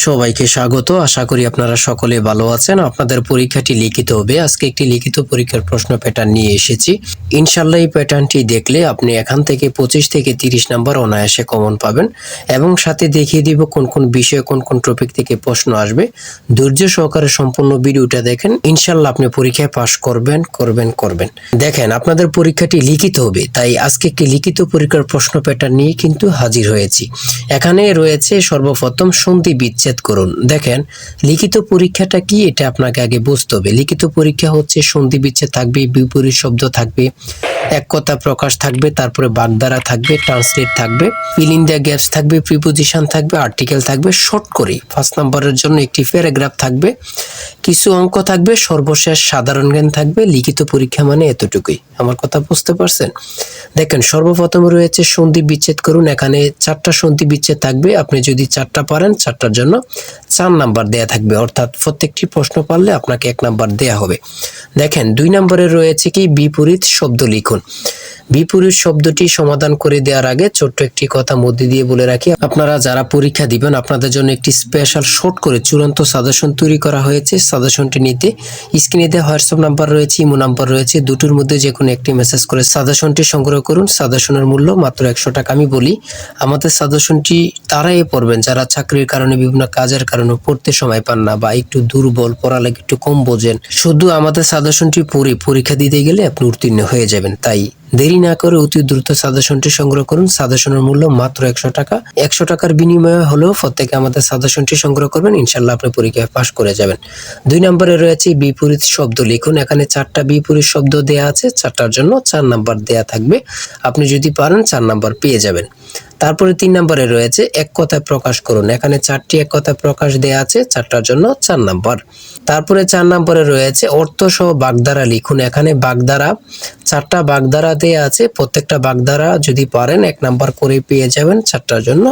সবাইকে স্বাগত। আশা করি আপনারা সকলে ভালো আছেন। আপনাদের পরীক্ষাটি লিখিত হবে। আজকে একটি লিখিত পরীক্ষার প্রশ্ন প্যাটার্ন নিয়ে এসেছি। ইনশাআল্লাহ এই প্যাটার্নটি দেখলে আপনি এখান থেকে 25 থেকে 30 নাম্বার অনায়াসে কমন পাবেন এবং সাথে দেখিয়ে দিব কোন কোন বিষয়ে কোন কোন টপিক থেকে প্রশ্ন আসবে। ধৈর্য সহকারে সম্পূর্ণ ভিডিওটা দেখেন, ইনশাআল্লাহ আপনি পরীক্ষায় পাস করবেন। দেখেন, আপনাদের পরীক্ষাটি লিখিত হবে, তাই আজকে একটি লিখিত পরীক্ষার প্রশ্ন প্যাটার্ন নিয়ে কিন্তু হাজির হয়েছি। এখানে রয়েছে সর্বপ্রথম সন্ধি বিচ্ছেদ করুন। দেখেন, লিখিত পরীক্ষাটা কি এটা আপনাকে আগে বুঝতে হবে। লিখিত পরীক্ষা হচ্ছে সন্ধি বিচ্ছেদ থাকবে, বিপরীত শব্দ থাকবে, এক কথা প্রকাশ থাকবে, তারপরে বাগধারা থাকবে, ট্রান্সলেট থাকবে, ফিল ইন দ্য গ্যাপস থাকবে, প্রিপোজিশন থাকবে, আর্টিকেল থাকবে। শর্ট করে 5 নম্বরের জন্য একটি প্যারাগ্রাফ থাকবে, কিছু অঙ্ক থাকবে, সর্বশেষ সাধারণ জ্ঞান থাকবে। লিখিত পরীক্ষা মানে এতটুকুই। আমার কথা বুঝতে পারছেন? দেখেন, সর্বপ্রথম রয়েছে সন্ধি বিচ্ছেদ করুন। এখানে 4টা সন্ধি বিচ্ছেদ থাকবে। আপনি যদি 4টা পারেন, 4টার জন্য 4 নাম্বার দেয়া থাকবে, অর্থাৎ প্রত্যেকটি প্রশ্ন পারলে আপনাকে 1 নাম্বার দেয়া হবে। দেখেন, 2 নম্বরে রয়েছে কি বিপরীত শব্দ লিখুন। বিপরীত শব্দটি সমাধান করে দেওয়ার আগে ছোট্ট একটি কথা মধ্যে দিয়ে বলে রাখি, আপনারা যারা পরীক্ষা দিবেন আপনাদের জন্য একটি স্পেশাল শর্ট করে চূড়ান্ত সাজেশন তৈরি করা হয়েছে। সাজেশনটি নিতে স্ক্রিনে দেওয়া হোয়াটসঅ্যাপ নাম্বার রয়েছে, ইমো নাম্বার রয়েছে, দুটোর মধ্যে যে কোনো একটি মেসেজ করে সাজেশনটি সংগ্রহ করুন। সাজেশনের মূল্য মাত্র 100 টাকা। আমি বলি, আমাদের সাজেশনটি তারাই পড়বেন যারা চাকরির কারণে, বিভিন্ন কাজের কারণে পড়তে সময় পান না বা একটু দুর্বল, পড়ালেখা একটু কম বোঝেন। শুধু আমাদের সাজেশনটি পড়ে পরীক্ষা দিতে গেলে আপনি উত্তীর্ণ হয়ে যাবেন। তাই দেরি না করে অতি দ্রুত সাজেশনটি সংগ্রহ করুন। সাজেশনের মূল্য মাত্র 100 টাকা। 100 টাকার বিনিময়ে হলেও প্রত্যেকে আমাদের সাজেশনটি সংগ্রহ করবেন, ইনশাআল্লাহ আপনি পরীক্ষায় পাশ করে যাবেন। 2 নম্বরে রয়েছে বিপরীত শব্দ লিখুন। এখানে 4টা বিপরীত শব্দ দেয়া আছে, 4টার জন্য 4 নাম্বার দেয়া থাকবে। আপনি যদি পারেন 4 নাম্বার পেয়ে যাবেন। তারপরে 3 নম্বরে রয়েছে এক কথায় প্রকাশ করুন। এখানে 4টি এক কথায় প্রকাশ দেয়া আছে, 4টার জন্য 4 নাম্বার। তারপরে 4 নম্বরে রয়েছে অর্থ সহ বাগধারা লিখুন। এখানে বাগধারা 4টা বাগধারা দেয়া আছে, প্রত্যেকটা বাগধারা যদি পারেন 1 নাম্বার করে পেয়ে যাবেন। 4টার জন্য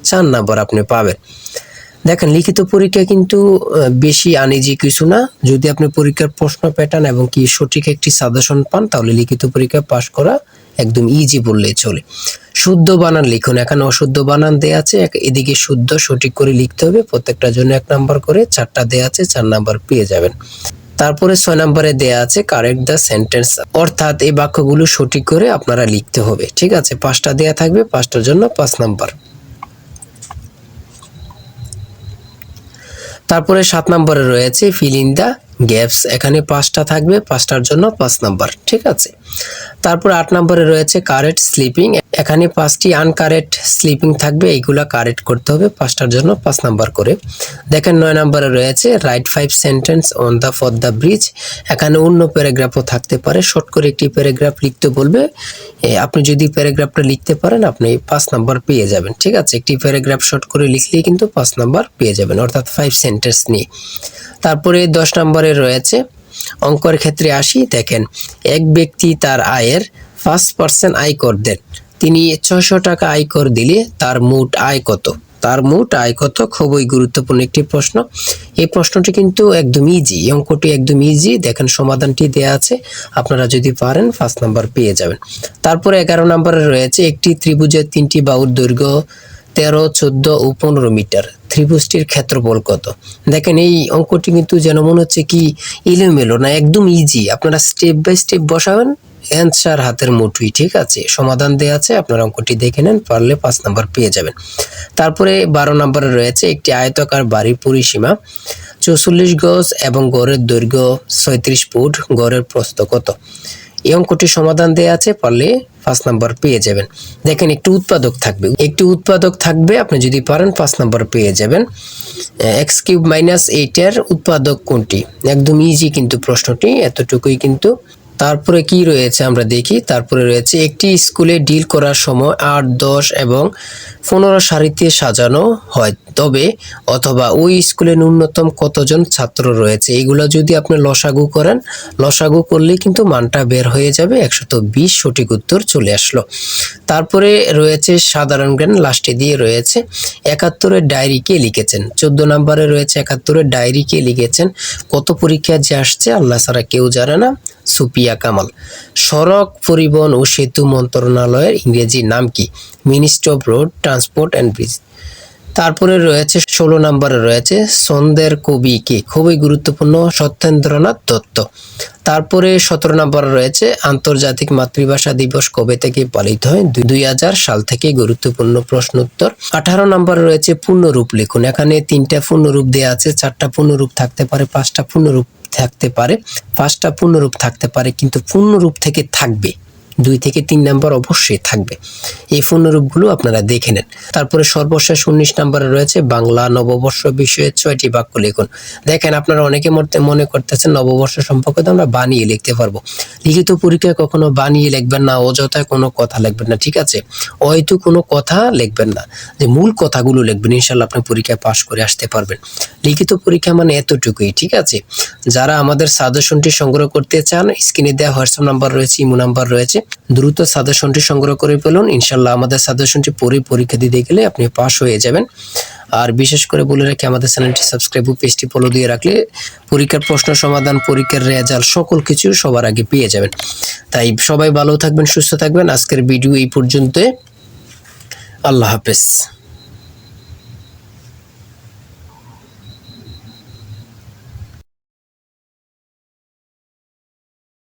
4 নাম্বার আপনি পাবেন। দেখেন, লিখিত পরীক্ষা কিন্তু বেশি আনইজি কিছু না। যদি আপনি পরীক্ষার প্রশ্ন প্যাটার্ন এবং কি সঠিক একটি সাজেশন পান, তাহলে লিখিত পরীক্ষা পাশ করা একদম ইজি বললেই চলে। শুদ্ধ বানান লিখুন। এখানে অশুদ্ধ বানান দেয়া আছে, এদিকে শুদ্ধ সঠিক করে লিখতে হবে। প্রত্যেকটার জন্য 1 নাম্বার করে, 4টা দেয়া আছে, 4 নাম্বার পেয়ে যাবেন। তারপরে 6 নম্বরে দেয়া আছে কারেক্ট দ্য সেন্টেন্স, অর্থাৎ এই বাক্যগুলো সঠিক করে আপনারা লিখতে হবে। ঠিক আছে, 5টা দেয়া থাকবে, 5টার জন্য 5 নাম্বার। তারপরে 7 নম্বরে রয়েছে ফিল ইন দ্য গ্যাপস। এখানে 5টা থাকবে, 5টার জন্য 5 নাম্বার। ঠিক আছে। তারপর 8 নম্বরে রয়েছে কারেক্ট স্লিপিং। এখানে 5টি আনকারেক্ট স্লিপিং থাকবে, এইগুলা কারেক্ট করতে হবে, 5টার জন্য 5 নাম্বার করে। দেখেন, 9 নম্বরে রয়েছে right 5 sentence on the for the bridge. এখানে অন্য প্যারাগ্রাফও থাকতে পারে, শর্ট করে একটি প্যারাগ্রাফ লিখতে বলবে। আপনি যদি প্যারাগ্রাফটা লিখতে পারেন, আপনি 5 নাম্বার পেয়ে যাবেন। ঠিক আছে, একটি প্যারাগ্রাফ শর্ট করে লিখলেই কিন্তু 5 নাম্বার পেয়ে যাবেন, অর্থাৎ 5 সেন্টেন্স নিয়ে। তারপরে 10 নম্বরে রয়েছে অঙ্কের ক্ষেত্রে আসি। দেখেন, এক ব্যক্তি তার আয়ের 5% আয়কর দেন। তিনি 600 টাকা আয়কর দিলে তার মোট আয় কত? তার মোট আয় কত? খুবই গুরুত্বপূর্ণ একটি প্রশ্ন। এই প্রশ্নটি কিন্তু একদম ইজি, অঙ্কটি একদম ইজি। দেখেন, সমাধানটি দেয়া আছে, আপনারা যদি পারেন 5 নাম্বার পেয়ে যাবেন। তারপরে 11 নম্বরে রয়েছে একটি ত্রিভুজের 3টি বাহুর দৈর্ঘ্য 13, 14 ও 15 মিটার। ত্রিভুজটির ক্ষেত্রফল কত? দেখেন, এই অঙ্কটি কিন্তু যেন মনে হচ্ছে কি এলোমেলো না, একদম ইজি। আপনারা স্টেপ বাই স্টেপ বসাবেন, অ্যান্সার হাতের মুঠোয়। ঠিক আছে, সমাধান দেয়া আছে, আপনারা অঙ্কটি দেখে নেন, পারলে 5 নাম্বার পেয়ে যাবেন। তারপরে 12 নম্বরে রয়েছে একটি আয়তাকার বাড়ির পরিসীমা 44 গজ এবং গড়ের দৈর্ঘ্য 36 ফুট, গড়ের প্রস্থ কত? এই অঙ্কটির সমাধান দেয়া আছে, পারলে 5 নাম্বার পেয়ে যাবেন। দেখেন, একটি উৎপাদক থাকবে, আপনি যদি পারেন 5 নাম্বার পেয়ে যাবেন। x³ - 8 এর উৎপাদক কোনটি? একদম ইজি কিন্তু প্রশ্নটি, এতটুকুই কিন্তু। তারপরে কি রয়েছে আমরা দেখি। তারপরে রয়েছে একটি স্কুলে ডিল করার সময় 8, 10 এবং 15 সারিতে সাজানো হয়, তবে অথবা ওই স্কুলে ন্যূনতম কতজন ছাত্র রয়েছে? এইগুলো যদি আপনি লসাগু করেন, লসাগু করলেই কিন্তু মানটা বের হয়ে যাবে, 120। সঠিক উত্তর চলে আসলো। তারপরে রয়েছে সাধারণ জ্ঞান, লাস্টে দিয়ে রয়েছে 71-এর ডায়েরি কে লিখেছেন। 14 নম্বরে রয়েছে 71-এর ডায়েরি কে লিখেছেন। কত পরীক্ষা যে আসছে আল্লাহ ছাড়া কেউ জানে না। সুপিয়া কামাল। সড়ক পরিবহন ও সেতু মন্ত্রণালয়ের ইংরেজি নাম কি? Ministry of road transport and bridge. তারপরে রয়েছে 16 নম্বরে রয়েছে ছন্দের কবি কে, খুবই গুরুত্বপূর্ণ, সত্যেন্দ্রনাথ দত্ত। তারপরে 17 নম্বরে রয়েছে আন্তর্জাতিক মাতৃভাষা দিবস কবে থেকে পালিত হয়, 2000 সাল থেকে, গুরুত্বপূর্ণ প্রশ্ন উত্তর। 18 নম্বরে রয়েছে পূর্ণরূপ লিখুন। এখানে 3টা পূর্ণরূপ দেওয়া আছে, 4টা পূর্ণরূপ থাকতে পারে, 5টা পূর্ণরূপ থাকতে পারে, 5টা পূর্ণরূপ থাকতে পারে, কিন্তু পূর্ণরূপ থেকে থাকবে 2 থেকে 3 নাম্বার অবশ্যই থাকবে। এই পূর্ণরূপগুলো আপনারা দেখে নেন। তারপরে সর্বশেষ 19 নম্বরে রয়েছে বাংলা নববর্ষ বিষয়ে 6টি বাক্য লিখুন। দেখেন, আপনারা অনেকে মনে করতেছেন নববর্ষ সম্পর্কে তো আমরা বানিয়ে লিখতে পারবো। লিখিত পরীক্ষায় কখনো বানিয়ে লিখবেন না, অযথায় কোনো কথা লিখবেন না, ঠিক আছে? হয়তো কোনো কথা লিখবেন না, যে মূল কথাগুলো লিখবেন, ইনশাআল্লাহ আপনি পরীক্ষায় পাশ করে আসতে পারবেন। লিখিত পরীক্ষা মানে এতটুকুই, ঠিক আছে? যারা আমাদের সাজেশনটি সংগ্রহ করতে চান, স্ক্রিনে দেওয়া হোয়াটসঅ্যাপ নাম্বার রয়েছে, ইমো নাম্বার রয়েছে, দ্রুত সাজেশনটি সংগ্রহ করে ফেলুন। ইনশাআল্লাহ আমাদের সাজেশনটি পড়ে পরীক্ষা দিতে গেলে আপনি পাস হয়ে যাবেন। আর বিশেষ করে বলে রাখি, আমাদের চ্যানেলটি সাবস্ক্রাইব ও পেজটি ফলো দিয়ে রাখলে পরীক্ষার প্রশ্ন সমাধান, পরীক্ষার রেজাল্ট সকল কিছু সবার আগে পেয়ে যাবেন। তাই সবাই ভালো থাকবেন, সুস্থ থাকবেন। আজকের ভিডিও এই পর্যন্ত। আল্লাহ হাফেজ।